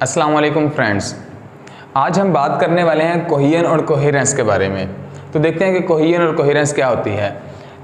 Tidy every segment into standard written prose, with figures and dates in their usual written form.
अस्सलाम वालेकुम फ्रेंड्स, आज हम बात करने वाले हैं कोहेजन और कोहेरेंस के बारे में। तो देखते हैं कि कोहेजन और कोहेरेंस क्या होती है।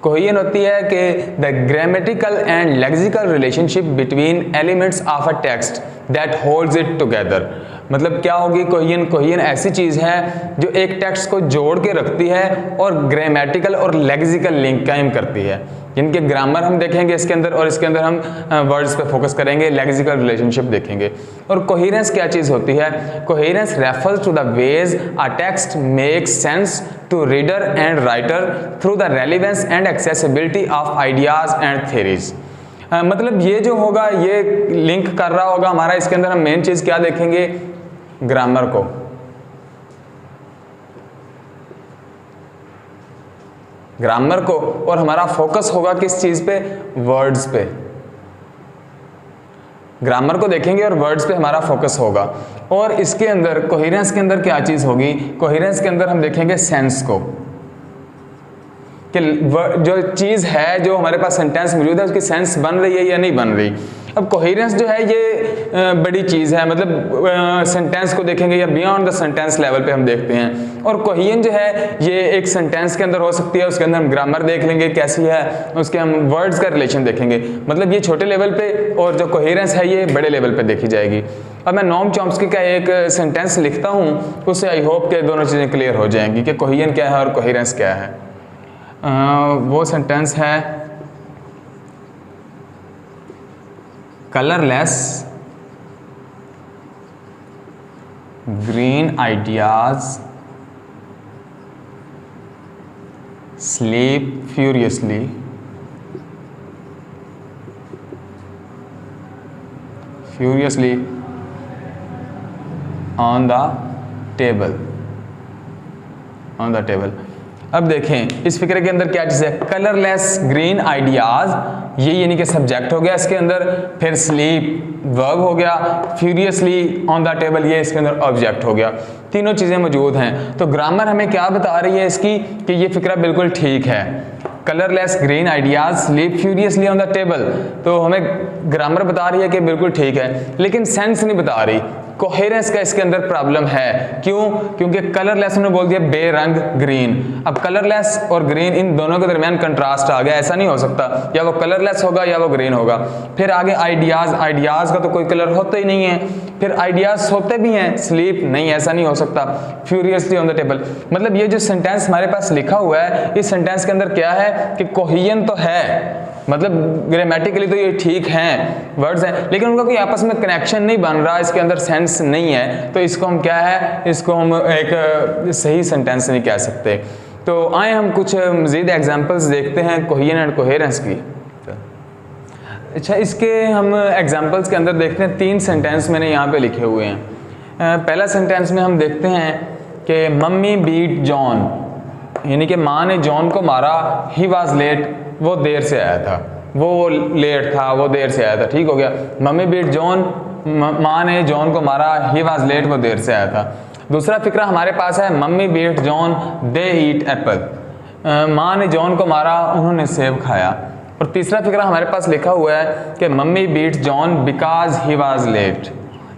कोहेजन होती है कि the grammatical and lexical relationship between elements of a text that holds it together. मतलब क्या होगी कोहेजन? कोहेजन ऐसी चीज़ है जो एक टेक्स्ट को जोड़ के रखती है और ग्रामेटिकल और लेक्सिकल लिंक कायम करती है। जिनके ग्रामर हम देखेंगे इसके अंदर, और इसके अंदर हम वर्ड्स पे फोकस करेंगे, लेक्सिकल रिलेशनशिप देखेंगे। और कोहेरेंस क्या चीज़ होती है? Coherence refers to the ways a text makes sense to reader and writer through the relevance and accessibility of ideas and theories. मतलब ये जो होगा ये लिंक कर रहा होगा हमारा। इसके अंदर हम मेन चीज़ क्या देखेंगे? ग्रामर को। ग्रामर को, और हमारा फोकस होगा किस चीज़ पे? वर्ड्स पे। ग्रामर को देखेंगे और वर्ड्स पे हमारा फोकस होगा। और इसके अंदर कोहेरेंस के अंदर क्या चीज़ होगी? कोहेरेंस के अंदर हम देखेंगे सेंस को, कि जो चीज़ है, जो हमारे पास सेंटेंस मौजूद है, उसकी सेंस बन रही है या नहीं बन रही। अब कोहेरेंस जो है ये बड़ी चीज़ है। मतलब सेंटेंस को देखेंगे या बियॉन्ड द सेंटेंस लेवल पे हम देखते हैं। और कोहेजन जो है ये एक सेंटेंस के अंदर हो सकती है, उसके अंदर हम ग्रामर देख लेंगे कैसी है, उसके हम वर्ड्स का रिलेशन देखेंगे। मतलब ये छोटे लेवल पे, और जो कोहेरेंस है ये बड़े लेवल पे देखी जाएगी। अब मैं नोम चॉम्स्की का एक सेंटेंस लिखता हूँ, उससे आई होप के दोनों चीज़ें क्लियर हो जाएंगी कि कोहेजन क्या है और कोहेरेंस क्या है। वो सेंटेंस है colourless green ideas sleep furiously on the table. अब देखें इस फिक्रे के अंदर क्या चीज़ है? कलरलेस ग्रीन आइडियाज, ये यानी कि सब्जेक्ट हो गया इसके अंदर, फिर स्लीप वर्ब हो गया, फ्यूरियसली ऑन द टेबल ये इसके अंदर ऑब्जेक्ट हो गया। तीनों चीज़ें मौजूद हैं। तो ग्रामर हमें क्या बता रही है इसकी कि ये फिक्रा बिल्कुल ठीक है। Colourless green ideas sleep furiously on the table, तो हमें ग्रामर बता रही है कि बिल्कुल ठीक है, लेकिन सेंस नहीं बता रही। कोहेरेंस का इसके अंदर प्रॉब्लम है। क्यों? क्योंकि कलरलेस उन्होंने बोल दिया बेरंग ग्रीन। अब कलरलेस और ग्रीन इन दोनों के दरमियान कंट्रास्ट आ गया। ऐसा नहीं हो सकता, या वो कलरलेस होगा या वो ग्रीन होगा। फिर आगे आइडियाज, आइडियाज का तो कोई कलर होता ही नहीं है। फिर आइडियाज होते भी हैं, स्लीप नहीं, ऐसा नहीं हो सकता। फ्यूरियसली ऑन द टेबल, मतलब ये जो सेंटेंस हमारे पास लिखा हुआ है, इस सेंटेंस के अंदर क्या है कि कोहेजन तो है, मतलब ग्रामेटिकली तो ये ठीक हैं, वर्ड्स हैं, लेकिन उनका कोई आपस में कनेक्शन नहीं बन रहा, इसके अंदर सेंस नहीं है। तो इसको हम क्या है, इसको हम एक सही सेंटेंस नहीं कह सकते। तो आए हम कुछ मज़ीद एग्जांपल्स देखते हैं कोहेजन एंड कोहेरेंस की। अच्छा, इसके हम एग्जांपल्स के अंदर देखते हैं। 3 सेंटेंस मैंने यहाँ पे लिखे हुए हैं। पहला सेंटेंस में हम देखते हैं कि मम्मी बीट जॉन, यानी कि माँ ने जॉन को मारा। ही वॉज लेट, वो देर से आया था, वो लेट था, वो देर से आया था। ठीक हो गया। मम्मी बीट जॉन, माँ ने जॉन को मारा। ही वॉज लेट, वो देर से आया था। दूसरा फिक्रा हमारे पास है मम्मी बीट जॉन दे ईट एप्पल, माँ ने जॉन को मारा, उन्होंने सेब खाया। और तीसरा फिक्रा हमारे पास लिखा हुआ है कि mummy beat John because he was late,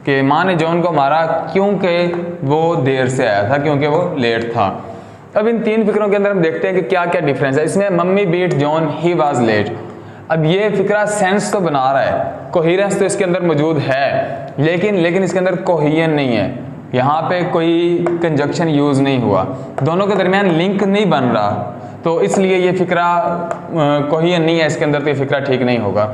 कि माँ ने जॉन को मारा क्योंकि वो देर से आया था, क्योंकि वो लेट था। अब इन 3 फिक्रों के अंदर हम देखते हैं कि क्या क्या डिफरेंस है। इसमें mummy beat John he was late, अब ये फिक्रा सेंस तो बना रहा है, कोहेरेंस तो इसके अंदर मौजूद है, लेकिन इसके अंदर कोहेजन नहीं है। यहाँ पे कोई कंजक्शन यूज़ नहीं हुआ, दोनों के दरमियान लिंक नहीं बन रहा, तो इसलिए ये फिक्रा कोहेजन नहीं है इसके अंदर, तो ये फिक्रा ठीक नहीं होगा।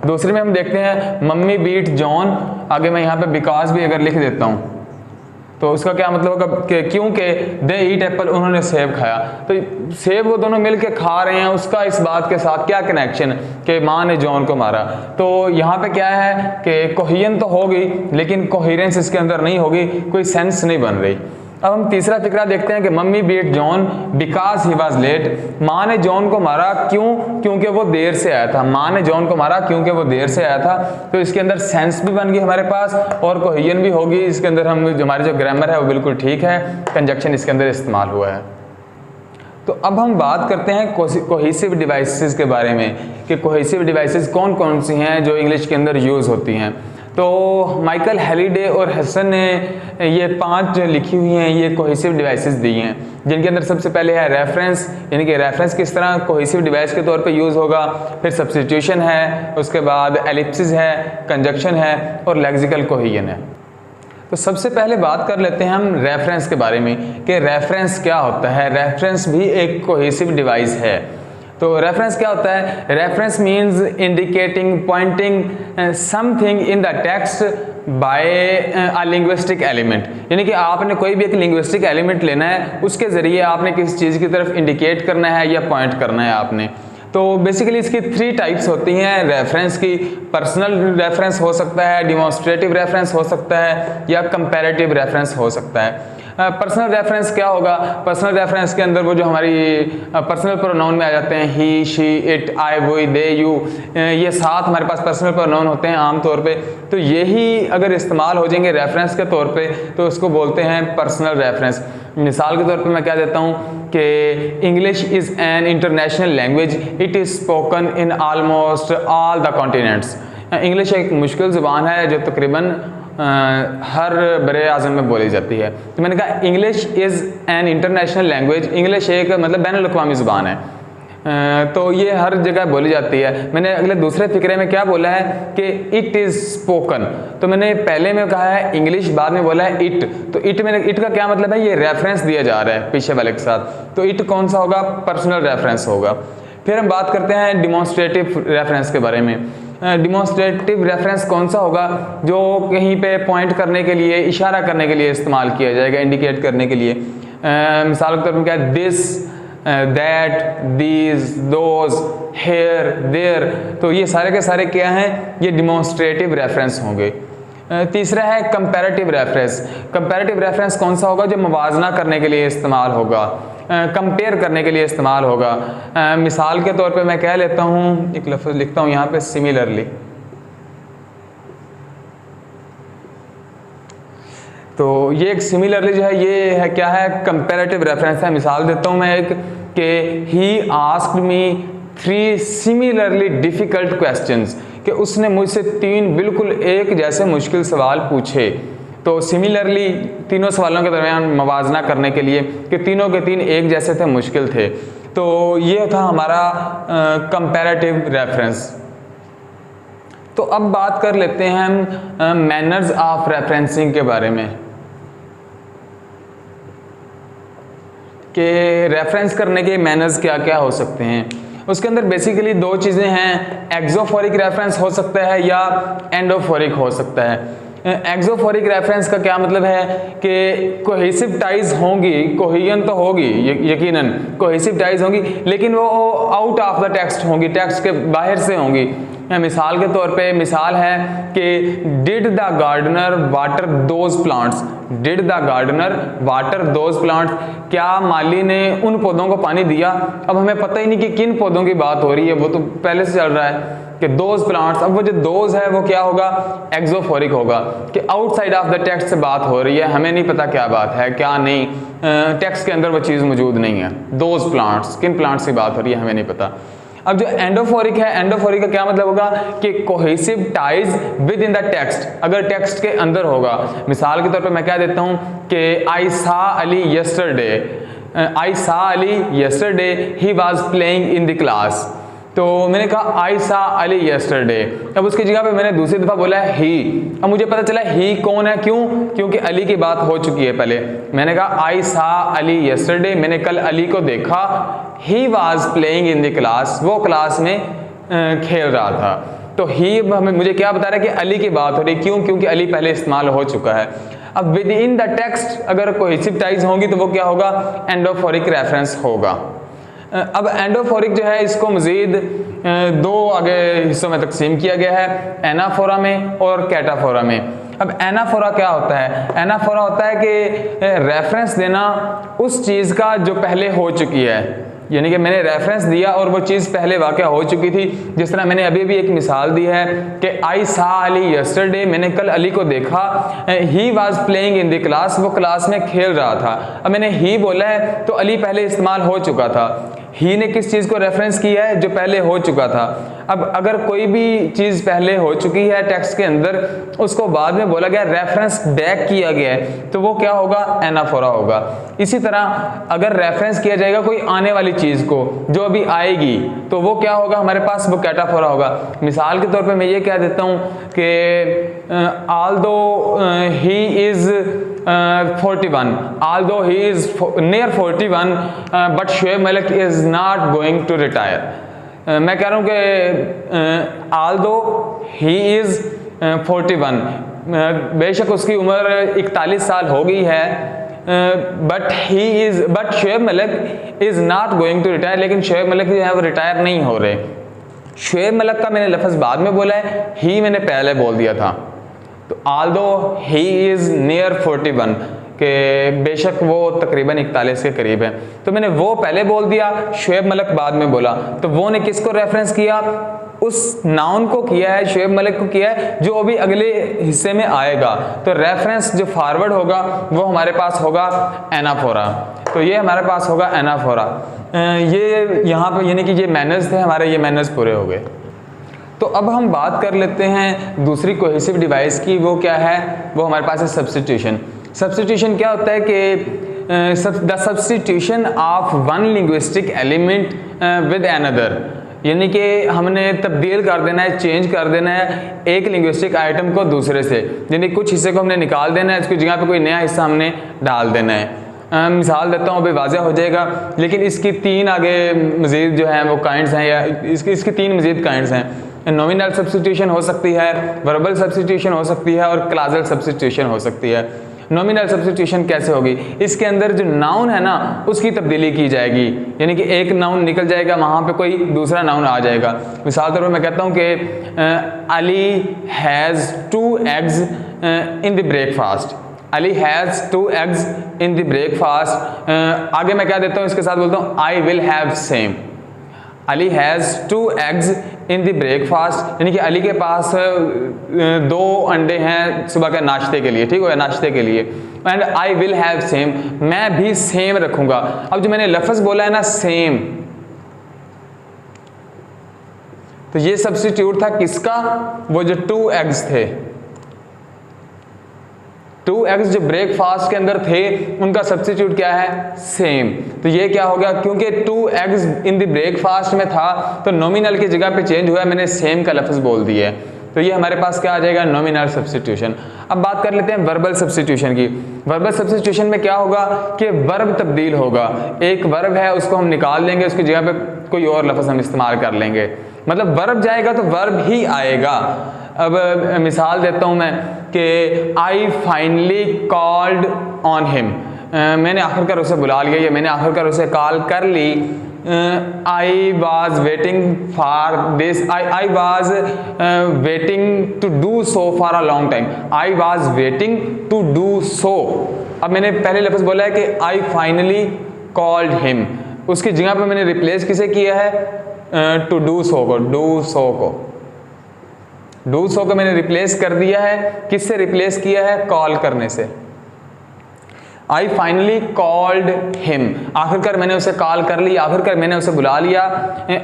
दूसरे में हम देखते हैं मम्मी बीट जॉन, आगे मैं यहाँ पे बिकॉज भी अगर लिख देता हूँ तो उसका क्या मतलब होगा कि क्योंकि दे ईट एप्पल, उन्होंने सेब खाया। तो सेब वो दोनों मिलके खा रहे हैं, उसका इस बात के साथ क्या कनेक्शन कि माँ ने जॉन को मारा। तो यहाँ पे क्या है कि कोहेजन तो होगी, लेकिन कोहेरेंस इसके अंदर नहीं होगी, कोई सेंस नहीं बन रही। अब हम तीसरा फिक्रा देखते हैं कि mummy beat John because he was late, माँ ने जॉन को मारा क्यों? क्योंकि वो देर से आया था। माँ ने जॉन को मारा क्योंकि वो देर से आया था। तो इसके अंदर सेंस भी बन गई हमारे पास और कोहेजन भी होगी। इसके अंदर हम हमारी जो ग्रामर है वो बिल्कुल ठीक है, कंजक्शन इसके अंदर इस्तेमाल हुआ है। तो अब हम बात करते हैं कोहेसिव डिवाइसेस के बारे में कि कोहेसिव डिवाइसेस कौन कौन सी हैं जो इंग्लिश के अंदर यूज़ होती हैं। तो माइकल हैलिडे और हसन ने ये 5 जो लिखी हुई हैं ये कोहेसिव डिवाइसेस दी हैं, जिनके अंदर सबसे पहले है रेफरेंस, यानी कि रेफरेंस किस तरह कोहेसिव डिवाइस के तौर पे यूज़ होगा, फिर सब्स्टिट्यूशन है, उसके बाद एलिप्सिस है, कंजक्शन है और लेक्सिकल कोहेजन है। तो सबसे पहले बात कर लेते हैं हम रेफरेंस के बारे में कि रेफरेंस क्या होता है। रेफरेंस भी एक कोहेसिव डिवाइस है। तो रेफरेंस क्या होता है? Reference means indicating pointing something in the text by a linguistic element, यानी कि आपने कोई भी एक लिंग्विस्टिक एलिमेंट लेना है, उसके ज़रिए आपने किसी चीज़ की तरफ इंडिकेट करना है या पॉइंट करना है आपने। तो बेसिकली इसकी 3 टाइप्स होती हैं रेफरेंस की। पर्सनल रेफरेंस हो सकता है, डिमॉन्स्ट्रेटिव रेफरेंस हो सकता है या कंपैरेटिव रेफरेंस हो सकता है। पर्सनल रेफरेंस क्या होगा? पर्सनल रेफरेंस के अंदर वो जो हमारी पर्सनल प्रोनाउन में आ जाते हैं, ही, शी, इट, आई, वो, दे, यू, ये 7 हमारे पास पर्सनल प्रोनाउन होते हैं आम तौर पे। तो यही अगर इस्तेमाल हो जाएंगे रेफरेंस के तौर पे तो उसको बोलते हैं पर्सनल रेफरेंस। मिसाल के तौर पे मैं क्या देता हूँ कि English is an international language, it is spoken in almost all the continents. English एक मुश्किल ज़ुबान है जो तकरीबन हर बरे आज़म में बोली जाती है। तो मैंने कहा English is an international language, English एक मतलब बैनुल-अक़वामी ज़ुबान है, तो ये हर जगह बोली जाती है। मैंने अगले दूसरे फिक्रे में क्या बोला है कि इट इज़ स्पोकन, तो मैंने पहले में कहा है इंग्लिश, बाद में बोला है इट। तो इट का क्या मतलब है? ये रेफरेंस दिया जा रहा है पीछे वाले के साथ, तो इट कौन सा होगा? पर्सनल रेफरेंस होगा। फिर हम बात करते हैं डिमॉन्स्ट्रेटिव रेफरेंस के बारे में। डिमॉन्स्ट्रेटिव रेफरेंस कौन सा होगा? जो कहीं पे पॉइंट करने के लिए, इशारा करने के लिए इस्तेमाल किया जाएगा, इंडिकेट करने के लिए। मिसाल के तौर पर क्या है? This, that, these, those, here, there, तो ये सारे के सारे क्या हैं? ये डिमॉन्स्ट्रेटिव रेफरेंस होंगे। तीसरा है कंपैरेटिव रेफरेंस। कंपैरेटिव रेफरेंस कौन सा होगा? जो मुवाजना करने के लिए इस्तेमाल होगा, कंपेयर करने के लिए इस्तेमाल होगा। मिसाल के तौर पे मैं कह लेता हूँ, एक लफ्ज़ लिखता हूँ यहाँ पे, सिमिलरली। तो ये एक सिमिलरली जो है ये है क्या है? कंपैरेटिव रेफरेंस है। मिसाल देता हूँ मैं एक कि he asked me 3 similarly difficult questions, कि उसने मुझसे 3 बिल्कुल एक जैसे मुश्किल सवाल पूछे। तो सिमिलरली तीनों सवालों के दरमियान मवाजना करने के लिए कि तीनों के 3 एक जैसे थे, मुश्किल थे। तो ये था हमारा कंपैरेटिव रेफरेंस। तो अब बात कर लेते हैं हम मैनर्स ऑफ रेफरेंसिंग के बारे में कि रेफरेंस करने के मैनर्स क्या क्या हो सकते हैं। उसके अंदर बेसिकली 2 चीज़ें हैं, एक्सोफोरिक रेफरेंस हो सकता है या एंडोफोरिक हो सकता है। एक्सोफोरिक रेफरेंस का क्या मतलब है कि कोहेसिव टाइज होंगी, कोहेजन तो होगी यकीनन, कोहेसिव टाइज होंगी, लेकिन वो आउट ऑफ द टेक्स्ट होंगी, टेक्स्ट के बाहर से होंगी। मिसाल के तौर पे मिसाल है कि did the gardener water those plants, did the gardener water those plants, क्या माली ने उन पौधों को पानी दिया। अब हमें पता ही नहीं कि किन पौधों की बात हो रही है, वो तो पहले से चल रहा है कि दोज प्लांट्स। अब वो जो दोज है वो क्या होगा? एक्सोफोरिक होगा, कि आउटसाइड ऑफ द टेक्स्ट से बात हो रही है, हमें नहीं पता क्या बात है क्या नहीं, टेक्स्ट के अंदर वो चीज़ मौजूद नहीं है। दोज प्लांट्स, किन प्लांट्स की बात हो रही है हमें नहीं पता। अब जो एंडोफोरिक है, एंडोफोरिक का क्या मतलब होगा कि cohesive ties with in the text, अगर टेक्स्ट के अंदर होगा। मिसाल के तौर पे मैं क्या देता हूँ कि आई सा अली यस्टरडे, आई सा Ali yesterday, he was playing in the class. तो मैंने कहा आई सा अली यस्टरडे, अब उसकी जगह पे मैंने दूसरी दफ़ा बोला है ही। अब मुझे पता चला ही कौन है, क्यों? क्योंकि अली की बात हो चुकी है पहले। मैंने कहा आई सा अली यस्टरडे, मैंने कल अली को देखा। He was playing in the class, वो क्लास में खेल रहा था। तो ही मुझे क्या बता रहा है कि अली की बात हो रही, क्यों? क्योंकि अली पहले इस्तेमाल हो चुका है। अब विद इन द टेक्स्ट अगर कोहेसिव टाइज होंगी तो वो क्या होगा? एंडोफोरिक रेफरेंस होगा। अब एंडोफोरिक जो है इसको मज़ीद 2 आगे हिस्सों में तकसीम किया गया है, एनाफोरा में और कैटाफोरा में। अब एनाफोरा क्या होता है? एनाफोरा होता है कि रेफरेंस देना उस चीज़ का जो पहले हो चुकी है, यानी कि मैंने रेफरेंस दिया और वो चीज़ पहले वाक़या हो चुकी थी। जिस तरह मैंने अभी भी एक मिसाल दी है कि आई सा अली यस्टरडे, मैंने कल अली को देखा। He was playing in the class, वो क्लास में खेल रहा था। अब मैंने ही बोला है तो अली पहले इस्तेमाल हो चुका था। ही ने किस चीज़ को रेफरेंस किया है? जो पहले हो चुका था। अब अगर कोई भी चीज़ पहले हो चुकी है टेक्स्ट के अंदर, उसको बाद में बोला गया, रेफरेंस बैक किया गया है, तो वो क्या होगा? एनाफोरा होगा। इसी तरह अगर रेफरेंस किया जाएगा कोई आने वाली चीज़ को जो अभी आएगी, तो वो क्या होगा हमारे पास? वो कैटाफोरा होगा। मिसाल के तौर पे मैं ये कह देता हूँ कि although he is 41, although he is near 41 but Shoaib Malik is not going to retire. मैं कह रहा हूँ कि ऑल्दो ही इज़ 41, बेशक उसकी उम्र 41 साल हो गई है, but Shoaib Malik is not going to retire, लेकिन शुएब मलिक जो है वो रिटायर नहीं हो रहे। शुएब मलिक का मैंने लफ्ज़ बाद में बोला है, ही मैंने पहले बोल दिया था। तो ऑल्दो ही इज़ नियर 41 कि बेशक वो तकरीबन 41 के करीब है, तो मैंने वो पहले बोल दिया, शुएब मलिक बाद में बोला। तो वो ने किसको रेफरेंस किया? उस नाउन को किया है, शुएब मलिक को किया है, जो अभी अगले हिस्से में आएगा। तो रेफरेंस जो फॉरवर्ड होगा वो हमारे पास होगा एनाफोरा। तो ये हमारे पास होगा एनाफोरा। ये यहाँ पे यानी कि ये मैनर्स थे हमारे, ये मैनर्स पूरे हो गए। तो अब हम बात कर लेते हैं दूसरी कोहेसिव डिवाइस की। वो क्या है? वो हमारे पास है सब्स्टिट्यूशन। सब्स्टिट्यूशन क्या होता है कि the substitution of one linguistic element with another, यानी कि हमने तब्दील कर देना है, चेंज कर देना है एक लिंग्विस्टिक आइटम को दूसरे से, यानी कुछ हिस्से को हमने निकाल देना है, इसकी जगह पे कोई नया हिस्सा हमने डाल देना है। मिसाल देता हूँ, अभी वाज़ह हो जाएगा, लेकिन इसकी 3 आगे मज़ीद जो हैं वो काइंड्स हैं, या इसकी 3 मज़ीद काइंड्स हैं। नॉमिनल सब्स्टिट्यूशन हो सकती है, वर्बल सब्स्टिट्यूशन हो सकती है, और क्लाजल सब्स्टिट्यूशन हो सकती है। नॉमिनल सब्स्टिट्यूशन कैसे होगी? इसके अंदर जो नाउन है ना उसकी तब्दीली की जाएगी, यानी कि एक नाउन निकल जाएगा, वहाँ पे कोई दूसरा नाउन आ जाएगा। मिसाल तौर पर मैं कहता हूँ कि Ali has 2 eggs in the breakfast. Ali has 2 eggs in the breakfast. आगे मैं क्या देता हूँ, इसके साथ बोलता हूँ I will have same. Ali has 2 eggs in the breakfast, यानी कि अली के पास 2 अंडे हैं सुबह के नाश्ते के लिए, ठीक है, नाश्ते के लिए। And I will have same, मैं भी सेम रखूंगा। अब जो मैंने लफ्ज़ बोला है ना सेम, तो ये सब्स्टिट्यूट था किसका? वो जो 2 eggs थे, 2 eggs जो ब्रेकफास्ट के अंदर थे, उनका सब्स्टिट्यूट क्या है? सेम। तो ये क्या हो गया? क्योंकि 2 eggs इन द ब्रेकफास्ट में था, तो नॉमिनल की जगह पे चेंज हुआ, मैंने सेम का लफ्ज़ बोल दिया है, तो ये हमारे पास क्या आ जाएगा? Nominal substitution. अब बात कर लेते हैं वर्बल सब्स्टिट्यूशन की। वर्बल सब्स्टिट्यूशन में क्या होगा कि वर्ब तब्दील होगा। एक वर्ब है, उसको हम निकाल लेंगे, उसकी जगह पे कोई और लफ्ज़ हम इस्तेमाल कर लेंगे, मतलब वर्ब जाएगा तो वर्ब ही आएगा। अब मिसाल देता हूँ मैं कि I finally called on him, मैंने आखिरकार उसे बुला लिया, या मैंने आखिरकार उसे कॉल कर ली। I was waiting for this, I was waiting to do so for a long time. I was waiting to do so. अब मैंने पहले लफ्ज़ बोला है कि आई फाइनली कॉल्ड हिम, उसकी जगह पर मैंने रिप्लेस किसे किया है? टू डू सो को, डू सो को मैंने रिप्लेस कर दिया है। किससे रिप्लेस किया है? कॉल करने से। आई फाइनली कॉल्ड हिम, आखिरकार मैंने उसे कॉल कर ली, आखिरकार मैंने उसे बुला लिया।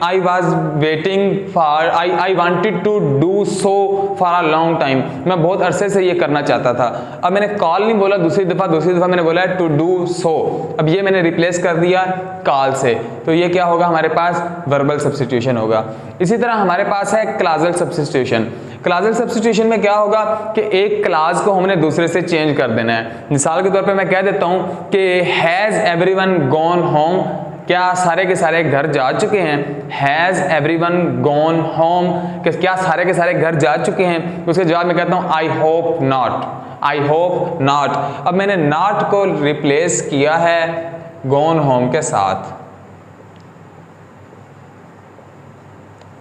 I was waiting for, I wanted to do so for a long time, मैं बहुत अरसे से ये करना चाहता था। अब मैंने कॉल नहीं बोला दूसरी दफ़ा मैंने बोला है टू डू सो। अब ये मैंने रिप्लेस कर दिया कॉल से, तो ये क्या होगा? हमारे पास वर्बल सब्स्टिट्यूशन होगा। इसी तरह हमारे पास है क्लाजल सब्स्टिट्यूशन। क्लाजल सब्स्टिट्यूशन में क्या होगा कि एक क्लास को हमने दूसरे से चेंज कर देना है। मिसाल के तौर पे मैं कह देता हूँ कि हैज़ एवरीवन गॉन होम, क्या सारे के सारे घर जा चुके हैं? हैज़ एवरीवन गॉन होम, क्या सारे के सारे घर जा चुके हैं? उसके जवाब में कहता हूँ I hope not, I hope not. अब मैंने नॉट को रिप्लेस किया है गॉन होम के साथ,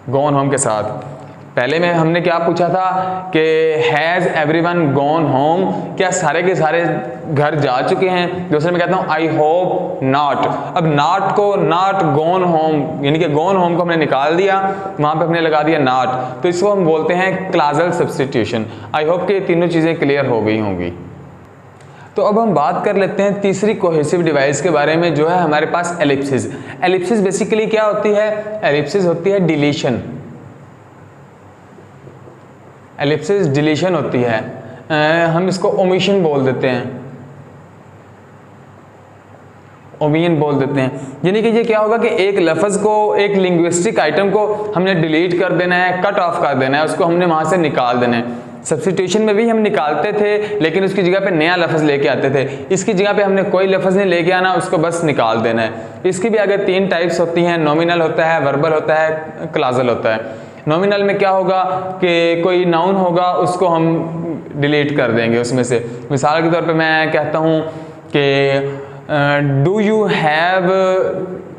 गॉन होम के साथ। पहले में हमने क्या पूछा था कि हैज़ एवरीवन गॉन होम, क्या सारे के सारे घर जा चुके हैं? दूसरे में कहता हूँ आई होप नॉट। अब नॉट को, नॉट गॉन होम, यानी कि गॉन होम को हमने निकाल दिया, वहाँ पे हमने लगा दिया नॉट, तो इसको हम बोलते हैं क्लाजल सब्स्टिट्यूशन। आई होप कि तीनों चीज़ें क्लियर हो गई होंगी। तो अब हम बात कर लेते हैं तीसरी कोहेसिव डिवाइस के बारे में, जो है हमारे पास एलिप्सिस। एलिप्सिस बेसिकली क्या होती है? एलिप्सिस होती है डिलीशन। एलिप्सिस डिलीशन होती है, हम इसको ओमिशन बोल देते हैं, ओमिशन बोल देते हैं। यानी कि ये क्या होगा कि एक लफ्ज़ को, एक लिंग्विस्टिक आइटम को हमने डिलीट कर देना है, कट ऑफ कर देना है, उसको हमने वहाँ से निकाल देना है। सब्स्टिट्यूशन में भी हम निकालते थे, लेकिन उसकी जगह पे नया लफ्ज़ लेके आते थे। इसकी जगह पे हमने कोई लफ्ज़ नहीं लेके आना, उसको बस निकाल देना है। इसकी भी आगे 3 टाइप्स होती हैं, नॉमिनल होता है, वर्बल होता है, क्लाजल होता है। नॉमिनल में क्या होगा कि कोई नाउन होगा, उसको हम डिलीट कर देंगे उसमें से। मिसाल के तौर पे मैं कहता हूँ कि do you have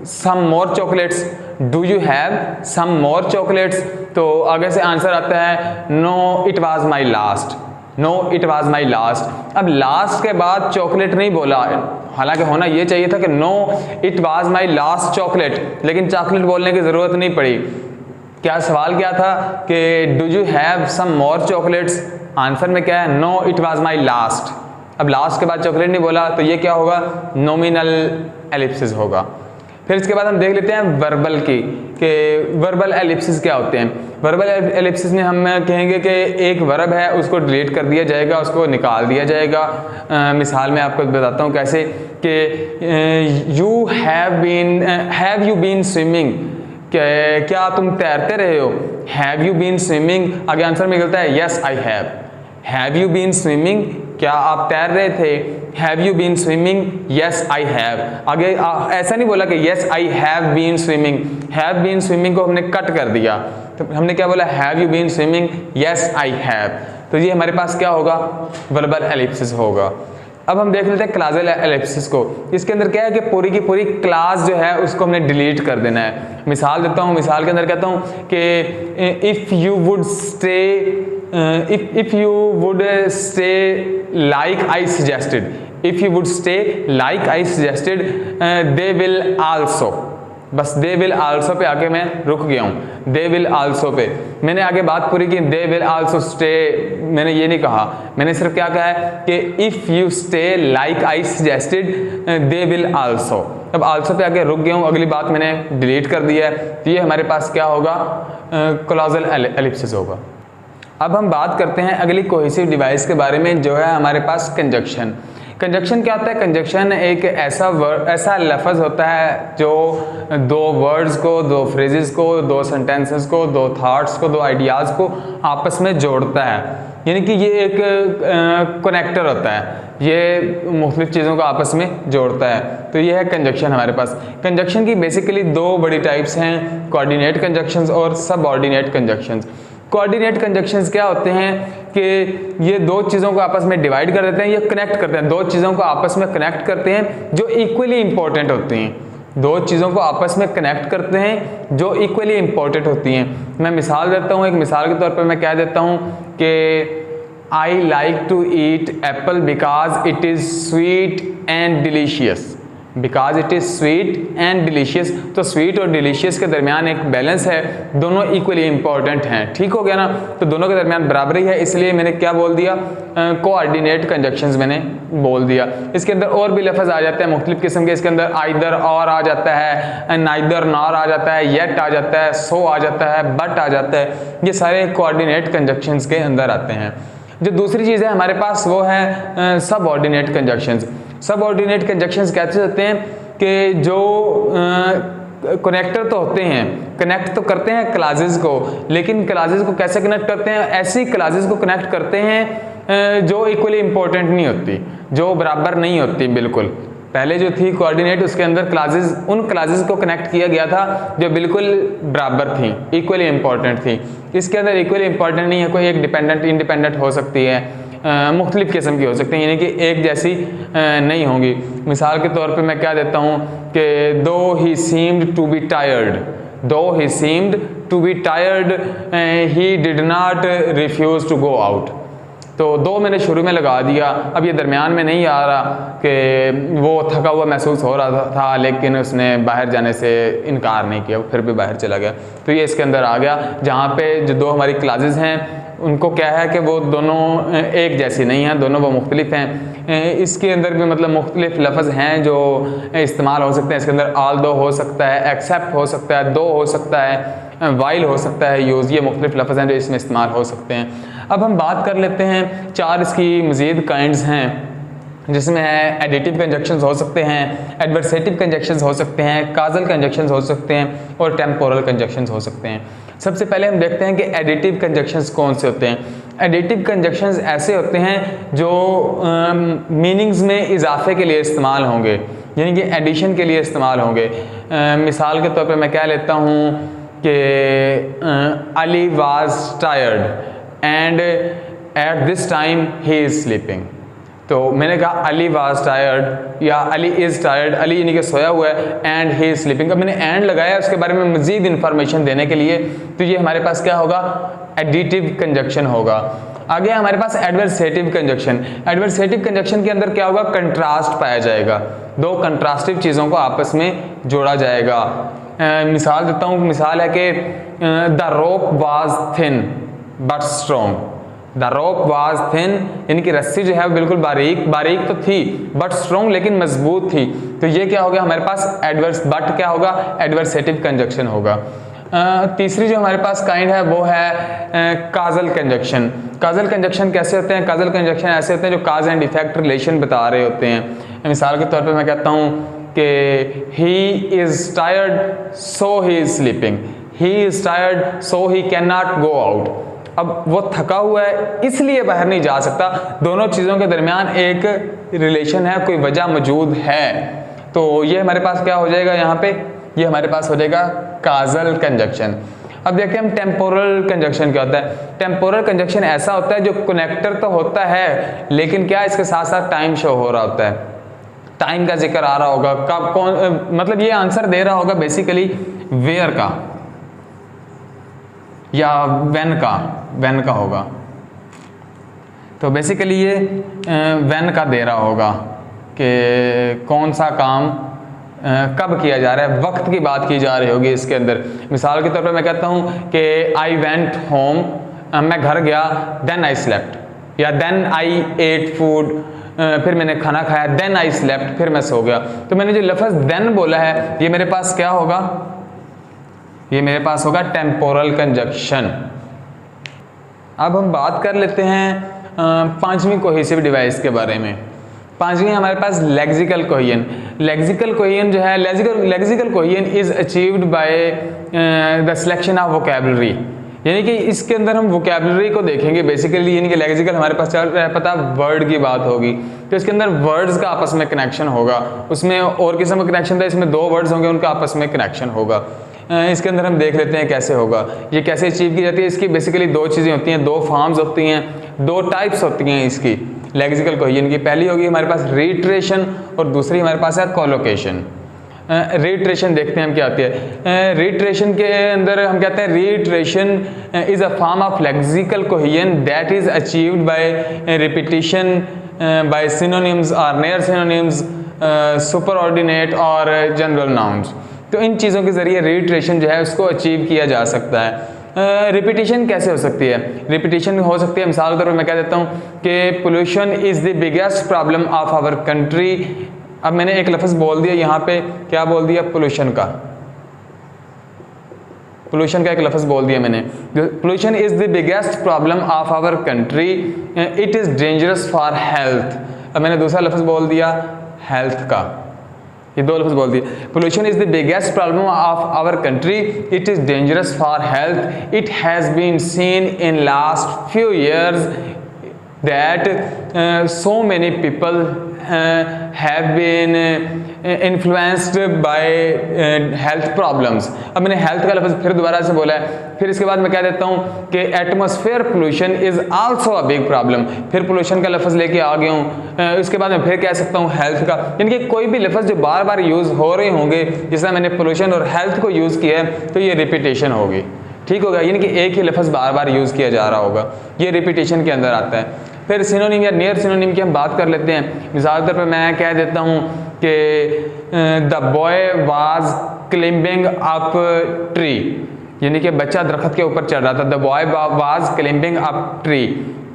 some more chocolates, do you have some more chocolates, तो आगे से आंसर आता है no it was my last, no it was my last. अब लास्ट के बाद चॉकलेट नहीं बोला, हालांकि होना ये चाहिए था कि no it was my last chocolate, लेकिन चॉकलेट बोलने की ज़रूरत नहीं पड़ी। क्या सवाल क्या था कि do you have some more chocolates, answer में क्या है no it was my last. अब लास्ट के बाद चॉकलेट नहीं बोला, तो ये क्या होगा? नॉमिनल एलिप्सिस होगा। फिर इसके बाद हम देख लेते हैं वर्बल की, कि वर्बल एलिप्सिस क्या होते हैं। वर्बल एलिप्सिस में हम कहेंगे कि एक वर्ब है, उसको डिलीट कर दिया जाएगा, उसको निकाल दिया जाएगा। मिसाल में आपको बताता हूँ कैसे, कि हैव यू बीन स्विमिंग, क्या तुम तैरते रहे हो? हैव यू बीन स्विमिंग, आगे आंसर में निकलता है yes I have. Have you been swimming, क्या आप तैर रहे थे? Have you been swimming, yes I have. आगे ऐसा नहीं बोला कि yes I have been swimming, have been swimming को हमने कट कर दिया, तो हमने क्या बोला? Have you been swimming, yes I have. तो ये हमारे पास क्या होगा? वर्बल एलिप्सिस होगा। अब हम देख लेते हैं क्लाजल एलिप्सिस को। इसके अंदर क्या है कि पूरी की पूरी क्लास जो है उसको हमने डिलीट कर देना है। मिसाल देता हूँ, मिसाल के अंदर कहता हूँ कि if you would stay, if you would stay like I suggested, if you would stay like I suggested, they will also, बस they will also पे आके मैं रुक गया हूँ। they will also पे मैंने आगे बात पूरी की, they will also stay मैंने ये नहीं कहा, मैंने सिर्फ क्या कहा है कि if you stay like I suggested, they will also। अब also पे आके रुक गया हूँ, अगली बात मैंने डिलीट कर दिया है, तो ये हमारे पास क्या होगा? क्लॉजल एलिप्सिस होगा। अब हम बात करते हैं अगली कोहेसिव डिवाइस के बारे में, जो है हमारे पास कंजक्शन। कंजक्शन क्या होता है? कंजक्शन एक ऐसा लफ्ज़ होता है जो 2 वर्ड्स को, 2 फ्रेजेस को, 2 सेंटेंसेस को, 2 थाट्स को, 2 आइडियाज़ को आपस में जोड़ता है। यानी कि ये एक कनेक्टर होता है, ये मुख्तलिफ़ चीज़ों को आपस में जोड़ता है। तो ये है कंजक्शन हमारे पास। कंजक्शन की बेसिकली 2 बड़ी टाइप्स हैं, कोऑर्डिनेट कंजक्शंस और सबऑर्डिनेट कंजक्शंस। कोऑर्डिनेट कंजक्शंस क्या होते हैं कि ये 2 चीज़ों को आपस में डिवाइड कर देते हैं, ये कनेक्ट करते हैं, 2 चीज़ों को आपस में कनेक्ट करते हैं जो इक्वली इंपॉर्टेंट होती हैं। 2 चीज़ों को आपस में कनेक्ट करते हैं जो इक्वली इंपॉर्टेंट होती हैं। मैं मिसाल देता हूँ, एक मिसाल के तौर पर मैं कह देता हूँ कि I like to eat apple because it is sweet and delicious, because it is sweet and delicious. तो स्वीट और डिलीशियस के दरमियान एक बैलेंस है, दोनों इक्वली इंपॉर्टेंट हैं। ठीक हो गया ना? तो दोनों के दरमियान बराबरी है, इसलिए मैंने क्या बोल दिया? कोऑर्डिनेट कंजक्शंस मैंने बोल दिया। इसके अंदर और भी लफ्ज़ आ जाते हैं मुख्तलिफ़ किस्म के। इसके अंदर आइदर और आ जाता है, नाइदर नॉर आ जाता है, येट आ जाता है, सो आ जाता है, बट आ जाता है। ये सारे कोऑर्डिनेट कंजक्शंस के अंदर आते हैं। जो दूसरी चीज़ है हमारे पास वो है सबऑर्डिनेट कंजक्शंस। सबऑर्डिनेट कंजक्शंस कैसे होते हैं कि जो कनेक्टर तो होते हैं, कनेक्ट तो करते हैं क्लासेस को, लेकिन क्लासेस को कैसे कनेक्ट करते हैं? ऐसी क्लासेस को कनेक्ट करते हैं जो इक्वली इंपॉर्टेंट नहीं होती, जो बराबर नहीं होती बिल्कुल। पहले जो थी कोऑर्डिनेट, उसके अंदर क्लासेस, उन क्लासेस को कनेक्ट किया गया था जो बिल्कुल बराबर थी, इक्वली इंपॉर्टेंट थी। इसके अंदर इक्वली इंपॉर्टेंट नहीं है, कोई एक डिपेंडेंट इंडिपेंडेंट हो सकती है, मुख्तलिफ़ किस्म की हो सकती हैं, यानी कि एक जैसी नहीं होंगी। मिसाल के तौर पे मैं क्या देता हूँ कि though he seemed to be tired, though he seemed to be tired he did not refuse to go out. तो दो मैंने शुरू में लगा दिया, अब ये दरमियान में नहीं आ रहा कि वो थका हुआ महसूस हो रहा था लेकिन उसने बाहर जाने से इनकार नहीं किया, फिर भी बाहर चला गया। तो ये इसके अंदर आ गया, जहाँ पे जो 2 हमारी क्लासेस हैं उनको क्या है कि वो दोनों एक जैसी नहीं हैं, दोनों वो मुख्तलिफ हैं। इसके अंदर भी मतलब मुख्तलिफ लफ्ज़ हैं जो इस्तेमाल हो सकते हैं। इसके अंदर आल दो हो सकता है, एक्सेप्ट हो सकता है, दो हो सकता है, वाइल हो सकता है, यूज़, ये मुख्तलिफ लफ्ज़ हैं जो इसमें इस्तेमाल हो सकते हैं। अब हम बात कर लेते हैं 4 इसकी मज़ीद काइंड्स हैं, जिसमें है एडिटिव कंजक्शंस हो सकते हैं, एडवर्सेटिव कंजक्शंस हो सकते हैं, काजल कंजक्शंस हो सकते हैं और टेम्पोरल कंजक्शंस हो सकते हैं। सबसे पहले हम देखते हैं कि एडिटिव कंजक्शंस कौन से होते हैं। एडिटिव कंजक्शंस ऐसे होते हैं जो मीनिंग्स में इजाफे के लिए इस्तेमाल होंगे, यानी कि एडिशन के लिए इस्तेमाल होंगे। मिसाल के तौर पर मैं क्या लेता हूँ कि Ali was tired and at this time he is sleeping. तो मैंने कहा अली वाज टायर्ड या अली इज़ टायर्ड, अली यानी कि सोया हुआ है, एंड ही इज़ स्लीपिंग। अब मैंने एंड लगाया उसके बारे में मज़ीद इन्फॉर्मेशन देने के लिए, तो ये हमारे पास क्या होगा, एडिटिव कंजक्शन होगा। आगे हमारे पास एडवर्सेटिव कंजक्शन। एडवर्सेटिव कंजक्शन के अंदर क्या होगा, कंट्रास्ट पाया जाएगा, दो कंट्रास्टिव चीज़ों को आपस में जोड़ा जाएगा। मिसाल देता हूँ, मिसाल है कि the rope was thin but strong. The rope was thin यानी कि रस्सी जो है वो बिल्कुल बारीक तो थी बट स्ट्रॉन्ग, लेकिन मजबूत थी। तो ये क्या हो गया हमारे पास एडवर्स, बट क्या होगा, एडवर्सेटिव कंजक्शन होगा। तीसरी जो हमारे पास काइंड है वो है काजल कंजक्शन। काजल कंजक्शन कैसे होते हैं, काजल कंजक्शन ऐसे होते हैं जो काज एंड इफेक्ट रिलेशन बता रहे होते हैं। मिसाल के तौर पे मैं कहता हूँ कि he is tired so he is sleeping, he is tired so he can not go out. अब वो थका हुआ है इसलिए बाहर नहीं जा सकता, दोनों चीज़ों के दरमियान एक रिलेशन है, कोई वजह मौजूद है। तो ये हमारे पास क्या हो जाएगा यहाँ पे, ये हमारे पास हो जाएगा काजल कंजक्शन। अब देखते हैं हम टेम्पोरल कंजक्शन क्या होता है। टेम्पोरल कंजक्शन ऐसा होता है जो कनेक्टर तो होता है, लेकिन क्या इसके साथ साथ टाइम शो हो रहा होता है, टाइम का जिक्र आ रहा होगा, कब कौन, मतलब ये आंसर दे रहा होगा बेसिकली वेयर का या व्हेन का होगा। तो बेसिकली ये व्हेन का दे रहा होगा कि कौन सा काम कब किया जा रहा है, वक्त की बात की जा रही होगी इसके अंदर। मिसाल के तौर पे मैं कहता हूँ कि आई वेंट होम, मैं घर गया, देन आई स्लेप्ट, या देन आई एट फूड, फिर मैंने खाना खाया, देन आई स्लेप्ट, फिर मैं सो गया। तो मैंने जो लफ्ज़ देन बोला है ये मेरे पास क्या होगा, ये मेरे पास होगा टेम्पोरल कंजक्शन। अब हम बात कर लेते हैं पांचवी कोहेसिव डिवाइस के बारे में। पांचवी हमारे पास लेक्सिकल कोहेजन। लेक्सिकल कोहेजन जो है, lexical cohesion is achieved by the selection of vocabulary, यानी कि इसके अंदर हम वोकैबुलरी को देखेंगे बेसिकली, यानी कि लेक्सिकल हमारे पास चल रहा है, पता वर्ड की बात होगी तो इसके अंदर वर्ड्स का आपस में कनेक्शन होगा, उसमें और किस्म का कनेक्शन था, इसमें दो वर्ड्स होंगे उनका आपस में कनेक्शन होगा। इसके अंदर हम देख लेते हैं कैसे होगा, ये कैसे अचीव की जाती है। इसकी बेसिकली दो चीज़ें होती हैं, दो फॉर्म्स होती हैं, दो टाइप्स होती हैं इसकी लेक्सिकल कोहेजन की। पहली होगी हमारे पास रीट्रेशन और दूसरी हमारे पास है कोलोकेशन। रीट्रेशन देखते हैं हम क्या आती है। रीट्रेशन के अंदर हम कहते हैं reiteration is a form of lexical cohesion that is achieved by repetition by synonyms और नियर सिनोनिम्स, सुपरऑर्डिनेट और जनरल नाउन्स। तो इन चीज़ों के ज़रिए रीट्रेशन जो है उसको अचीव किया जा सकता है। रिपीटिशन कैसे हो सकती है, रिपीटिशन हो सकती है मिसाल के तौर पर मैं कह देता हूँ कि pollution is the biggest problem of our country. अब मैंने एक लफ्ज़ बोल दिया यहाँ पे, क्या बोल दिया, पोल्यूशन का, पोल्यूशन का एक लफ्ज़ बोल दिया मैंने। Pollution is the biggest problem of our country, it is dangerous for health. अब मैंने दूसरा लफ्ज़ बोल दिया हेल्थ का, ये दो लफ्ज़ बोल दिए। Pollution is the biggest problem of our country, it is dangerous for health, it has been seen in last few years that so many people have been influenced by health problems। अब मैंने health का लफ्ज़ फिर दोबारा से बोला है, फिर इसके बाद मैं कह देता हूँ कि atmosphere pollution is also a big problem, फिर पोल्यूशन का लफ्ज़ लेके आ गया हूँ। इसके बाद मैं फिर कह सकता हूँ हेल्थ का, यानी कि कोई भी लफ्ज़ जो बार बार यूज़ हो रहे होंगे, जिसमें मैंने पोल्यूशन और हेल्थ को यूज़ किया है तो ये रिपीटेशन होगी, ठीक होगा, यानी कि एक ही लफ्ज़ बार बार यूज़ किया जा रहा होगा, ये रिपीटेशन के अंदर आता है। फिर सिनोनिम या नियर सिनोनिम की हम बात कर लेते हैं। मिसाल के तौर पर मैं कह देता हूँ कि the boy was climbing up tree, यानी कि बच्चा दरख्त के ऊपर चढ़ रहा था, the boy was climbing up tree.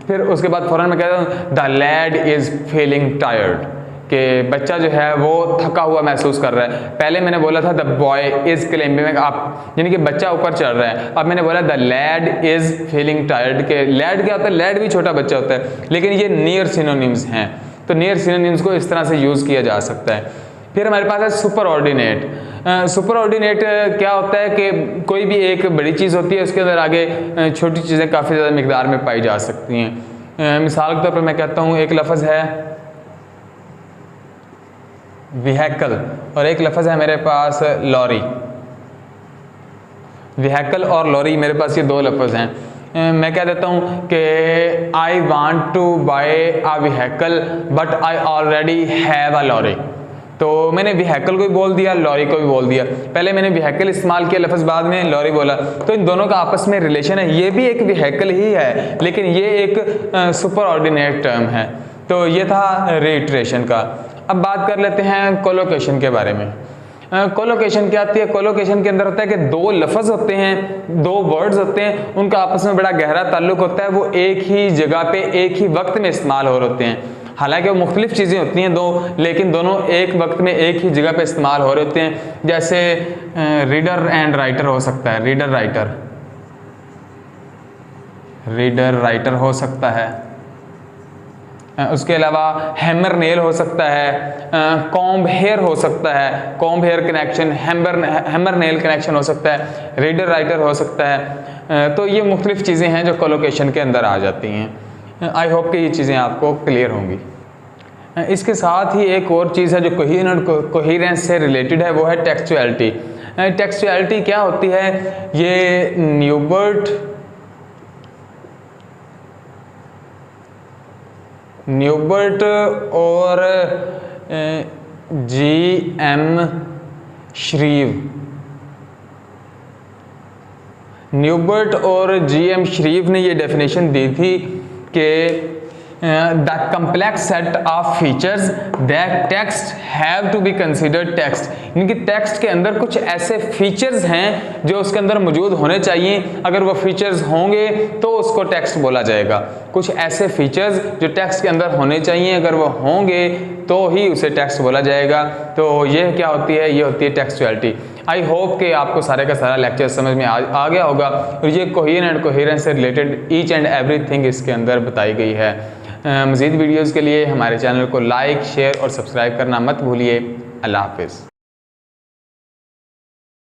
फिर उसके बाद फौरन मैं कहता हूँ the lad is feeling tired, कि बच्चा जो है वो थका हुआ महसूस कर रहा है। पहले मैंने बोला था the boy is climbing up, यानी कि बच्चा ऊपर चढ़ रहा है। अब मैंने बोला the lad is feeling tired, के लैड क्या होता है, लैड भी छोटा बच्चा होता है, लेकिन ये नियर सिनोनिम्स हैं, तो नियर सिनोनिम्स को इस तरह से यूज़ किया जा सकता है। फिर हमारे पास है सुपर ऑर्डिनेट। सुपर ऑर्डिनेट क्या होता है कि कोई भी एक बड़ी चीज़ होती है, उसके अंदर आगे छोटी चीज़ें काफ़ी ज़्यादा मिकदार में पाई जा सकती हैं। मिसाल के तौर पर मैं कहता हूँ एक लफ्ज़ है व्हीकल और एक लफ्ज़ है मेरे पास लॉरी। व्हीकल और लॉरी मेरे पास ये दो लफ्ज़ हैं। मैं कह देता हूँ कि I want to buy a vehicle but I already have a lorry. तो मैंने व्हीकल को भी बोल दिया, लॉरी को भी बोल दिया। पहले मैंने व्हीकल इस्तेमाल किया लफ्ज़, बाद में लॉरी बोला, तो इन दोनों का आपस में रिलेशन है। ये भी एक व्हीकल ही है, लेकिन ये एक सुपर ऑर्डिनेट टर्म है। तो ये था रीइटरेशन का। अब बात कर लेते हैं कोलोकेशन के बारे में। कोलोकेशन क्या आती है? कोलोकेशन के अंदर होता है कि दो लफ्ज़ होते हैं, दो वर्ड्स होते हैं, उनका आपस में बड़ा गहरा ताल्लुक होता है, वो एक ही जगह पे एक ही वक्त में इस्तेमाल हो रहे होते हैं। हालांकि वो मुख्तलिफ चीज़ें होती हैं दो, लेकिन दोनों एक वक्त में एक ही जगह पे इस्तेमाल हो रहे होते हैं। जैसे रीडर एंड राइटर हो सकता है, रीडर राइटर, रीडर राइटर हो सकता है। उसके अलावा हैमर नेल हो सकता है, कॉम्ब हेयर हो सकता है, comb hair connection, hammer nail connection हो सकता है, रीडर राइटर हो सकता है। तो ये मुख्तलिफ चीज़ें हैं जो कोलोकेशन के अंदर आ जाती हैं। आई होप कि ये चीज़ें आपको क्लियर होंगी। इसके साथ ही एक और चीज़ है जो कोहेरेंस से रिलेटेड है, वो है टेक्सचुअलिटी। टेक्सचुअलिटी क्या होती है? ये न्यूबर्ट और जी.एम. श्रीव, न्यूबर्ट और जी.एम. श्रीव ने ये डेफिनेशन दी थी कि the complex set of features that text have to be considered text, यानी कि टेक्स्ट के अंदर कुछ ऐसे फीचर्स हैं जो उसके अंदर मौजूद होने चाहिए। अगर वो फीचर्स होंगे तो उसको टेक्स्ट बोला जाएगा। कुछ ऐसे फीचर्स जो टेक्स्ट के अंदर होने चाहिए, अगर वो होंगे तो ही उसे टेक्स्ट बोला जाएगा। तो ये क्या होती है? ये होती है टेक्सचुअलिटी। आई होप कि आपको सारे का सारा लेक्चर समझ में आ गया होगा। और ये कोहेरेंट एंड कोहेरेंस से रिलेटेड ईच एंड एवरीथिंग इसके अंदर बताई गई है। मज़ीद वीडियोज़ के लिए हमारे चैनल को लाइक, शेयर और सब्सक्राइब करना मत भूलिए। अल्लाह हाफिज़।